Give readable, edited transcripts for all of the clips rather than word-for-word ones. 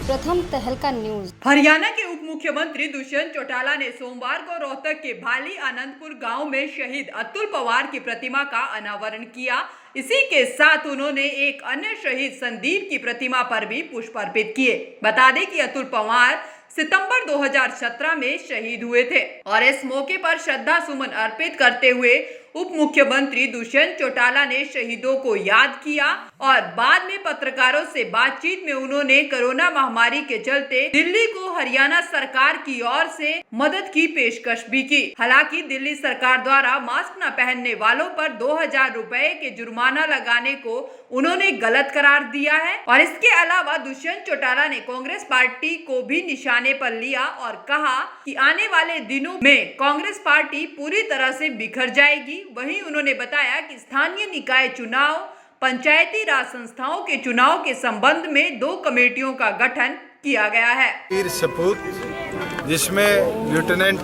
प्रथम तहलका न्यूज। हरियाणा के उप मुख्यमंत्री दुष्यंत चौटाला ने सोमवार को रोहतक के भाली आनंदपुर गांव में शहीद अतुल पवार की प्रतिमा का अनावरण किया। इसी के साथ उन्होंने एक अन्य शहीद संदीप की प्रतिमा पर भी पुष्प अर्पित किए। बता दें कि अतुल पवार सितंबर 2017 में शहीद हुए थे और इस मौके पर श्रद्धा सुमन अर्पित करते हुए उप मुख्यमंत्री दुष्यंत चौटाला ने शहीदों को याद किया और बाद में पत्रकारों से बातचीत में उन्होंने कोरोना महामारी के चलते दिल्ली को हरियाणा सरकार की ओर से मदद की पेशकश भी की। हालांकि दिल्ली सरकार द्वारा मास्क न पहनने वालों पर 2000 रुपए के जुर्माना लगाने को उन्होंने गलत करार दिया है और इसके अलावा दुष्यंत चौटाला ने कांग्रेस पार्टी को भी निशाने पर लिया और कहा कि आने वाले दिनों में कांग्रेस पार्टी पूरी तरह से बिखर जाएगी। वहीं उन्होंने बताया कि स्थानीय निकाय चुनाव, पंचायती राज संस्थाओं के चुनाव के संबंध में 2 कमेटियों का गठन किया गया है। वीर सपूत जिसमें लेफ्टिनेंट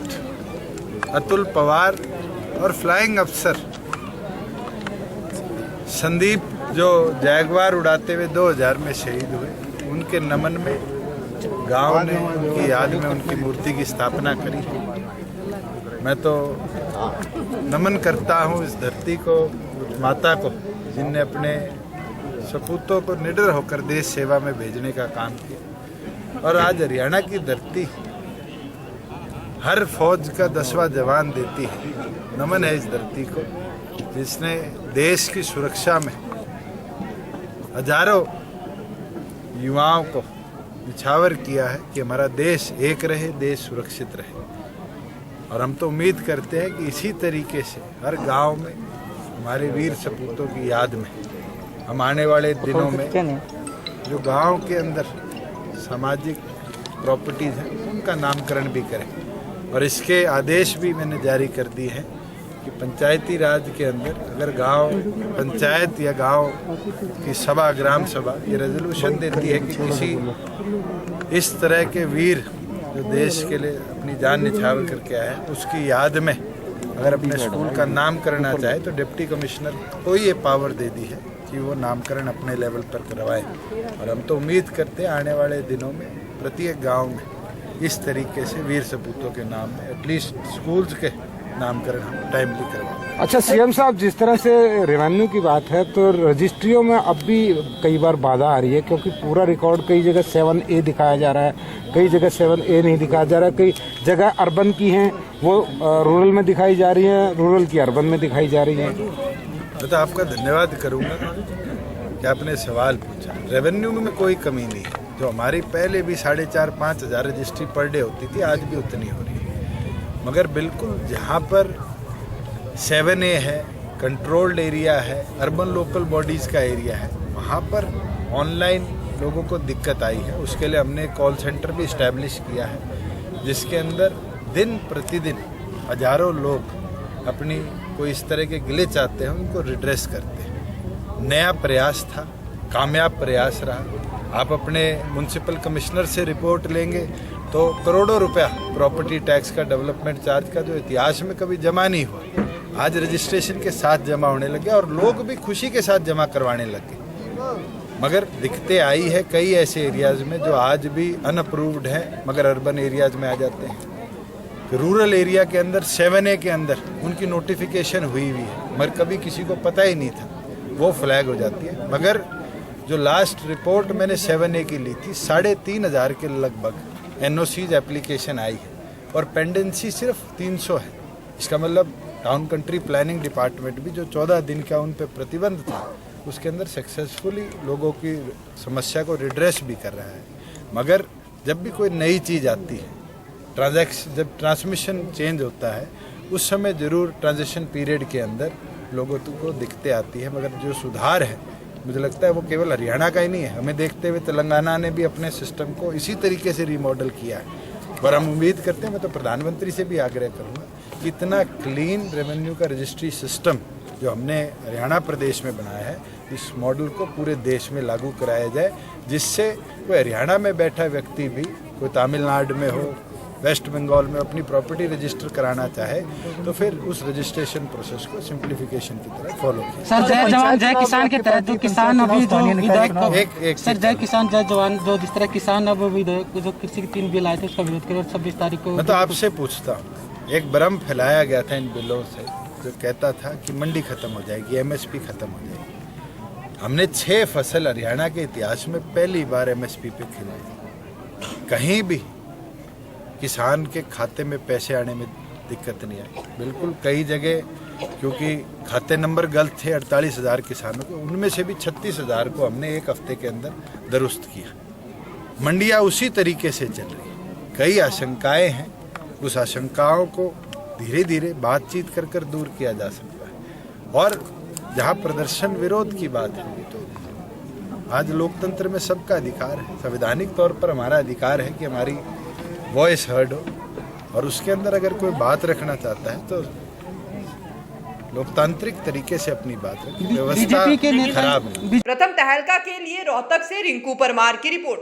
अतुल पवार और फ्लाइंग अफसर संदीप जो जैगवार उड़ाते हुए 2000 में शहीद हुए, उनके नमन में गांव ने उनकी याद में उनकी मूर्ति की स्थापना करी। मैं तो नमन करता हूं इस धरती को, माता को, जिनने अपने सपूतों को निडर होकर देश सेवा में भेजने का काम किया। और आज हरियाणा की धरती हर फौज का 10वां जवान देती है। नमन है इस धरती को जिसने देश की सुरक्षा में हजारों युवाओं को निछावर किया है कि हमारा देश एक रहे, देश सुरक्षित रहे। और हम तो उम्मीद करते हैं कि इसी तरीके से हर गांव में हमारे वीर सपूतों की याद में हम आने वाले दिनों में जो गांव के अंदर सामाजिक प्रॉपर्टीज हैं उनका नामकरण भी करें। और इसके आदेश भी मैंने जारी कर दिए हैं कि पंचायती राज के अंदर अगर गांव पंचायत या गांव की सभा, ग्राम सभा ये रेजोल्यूशन देती है कि किसी इस तरह के वीर जो देश के लिए अपनी जान निछावर करके आए हैं उसकी याद में अगर अपने स्कूल का नाम करना चाहे तो डिप्टी कमिश्नर को ये पावर दे दी है कि वो नामकरण अपने लेवल पर करवाए। और हम तो उम्मीद करते हैं आने वाले दिनों में प्रत्येक गांव में इस तरीके से वीर सपूतों के नाम में एटलीस्ट स्कूल्स के नामकरण हम टाइमली करवाएं। अच्छा सीएम साहब, जिस तरह से रेवेन्यू की बात है तो रजिस्ट्रियों में अब भी कई बार बाधा आ रही है क्योंकि पूरा रिकॉर्ड कई जगह 7A दिखाया जा रहा है, कई जगह 7A नहीं दिखाया जा रहा है, कई जगह अर्बन की हैं वो रूरल में दिखाई जा रही हैं, रूरल की अर्बन में दिखाई जा रही हैं। तो आपका धन्यवाद करूँगा कि आपने सवाल पूछा। रेवेन्यू में कोई कमी नहीं है। जो हमारी पहले भी 4,500-5 हज़ार रजिस्ट्री पर डे होती थी, आज भी उतनी हो रही है। मगर बिल्कुल जहाँ पर 7A है, कंट्रोल्ड एरिया है, अर्बन लोकल बॉडीज़ का एरिया है, वहाँ पर ऑनलाइन लोगों को दिक्कत आई है। उसके लिए हमने कॉल सेंटर भी इस्टेब्लिश किया है जिसके अंदर दिन प्रतिदिन हजारों लोग अपनी कोई इस तरह के गिले चाहते हैं उनको रिड्रेस करते हैं। नया प्रयास था, कामयाब प्रयास रहा। आप अपने म्युनिसिपल कमिश्नर से रिपोर्ट लेंगे तो करोड़ों रुपया प्रॉपर्टी टैक्स का, डेवलपमेंट चार्ज का, जो इतिहास में कभी जमा नहीं हुआ, आज रजिस्ट्रेशन के साथ जमा होने लगे और लोग भी खुशी के साथ जमा करवाने लगे। मगर दिक्कतें आई है कई ऐसे एरियाज में जो आज भी अनअप्रूव्ड है मगर अर्बन एरियाज में आ जाते हैं। रूरल एरिया के अंदर 7A के अंदर उनकी नोटिफिकेशन हुई है मगर कभी किसी को पता ही नहीं था, वो फ्लैग हो जाती है। मगर जो लास्ट रिपोर्ट मैंने 7A की ली थी, 3,500 के लगभग NOCs एप्लीकेशन आई है और पेंडेंसी सिर्फ 300 है। इसका मतलब टाउन कंट्री प्लानिंग डिपार्टमेंट भी जो 14 दिन का उन पर प्रतिबंध था उसके अंदर सक्सेसफुली लोगों की समस्या को रिड्रेस भी कर रहा है। मगर जब भी कोई नई चीज़ आती है, जब ट्रांसमिशन चेंज होता है उस समय ज़रूर ट्रांजिशन पीरियड के अंदर लोगों को दिक्कतें आती है। मगर जो सुधार है मुझे लगता है वो केवल हरियाणा का ही नहीं है, हमें देखते हुए तेलंगाना ने भी अपने सिस्टम को इसी तरीके से रीमॉडल किया है। और हम उम्मीद करते हैं, मैं तो प्रधानमंत्री से भी आग्रह करूँगा कि इतना क्लीन रेवेन्यू का रजिस्ट्री सिस्टम जो हमने हरियाणा प्रदेश में बनाया है, इस मॉडल को पूरे देश में लागू कराया जाए जिससे कोई हरियाणा में बैठा व्यक्ति भी, कोई तमिलनाडु में हो, वेस्ट बंगाल में अपनी प्रॉपर्टी रजिस्टर कराना चाहे तो फिर उस रजिस्ट्रेशन प्रोसेस को सिंप्लीफिकेशन की तरह फॉलो किया। सर जय जवान जय किसान के तहत जो किसान अभी जो विधेयक एक सर जय किसान जय जवान जो जिस तरह किसान अब विधेयक जो कृषि के 3 बिल आए थे उसका विरोध करें और 26 तारीख को मैं तो आपसे पूछता हूँ, एक भ्रम फैलाया गया था इन बिलों से जो कहता था कि मंडी खत्म हो जाएगी, एमएसपी खत्म हो जाएगी। हमने 6 फसल हरियाणा के इतिहास में पहली बार एमएसपी पे खिलाई। कहीं भी किसान के खाते में पैसे आने में दिक्कत नहीं आई। बिल्कुल कई जगह क्योंकि खाते नंबर गलत थे 48,000 किसानों के, उनमें से भी 36,000 को हमने एक हफ्ते के अंदर दुरुस्त किया। मंडियाँ उसी तरीके से चल रही हैं। कई आशंकाएं हैं, उस आशंकाओं को धीरे धीरे बातचीत कर कर दूर किया जा सकता है। और जहाँ प्रदर्शन विरोध की बात होगी तो आज लोकतंत्र में सबका अधिकार है, संवैधानिक तौर पर हमारा अधिकार है कि हमारी वॉइस हर्ड हो, और उसके अंदर अगर कोई बात रखना चाहता है तो लोकतांत्रिक तरीके से अपनी बात रखें। व्यवस्था खराब है। प्रथम तहलका के लिए रोहतक से रिंकू परमार की रिपोर्ट।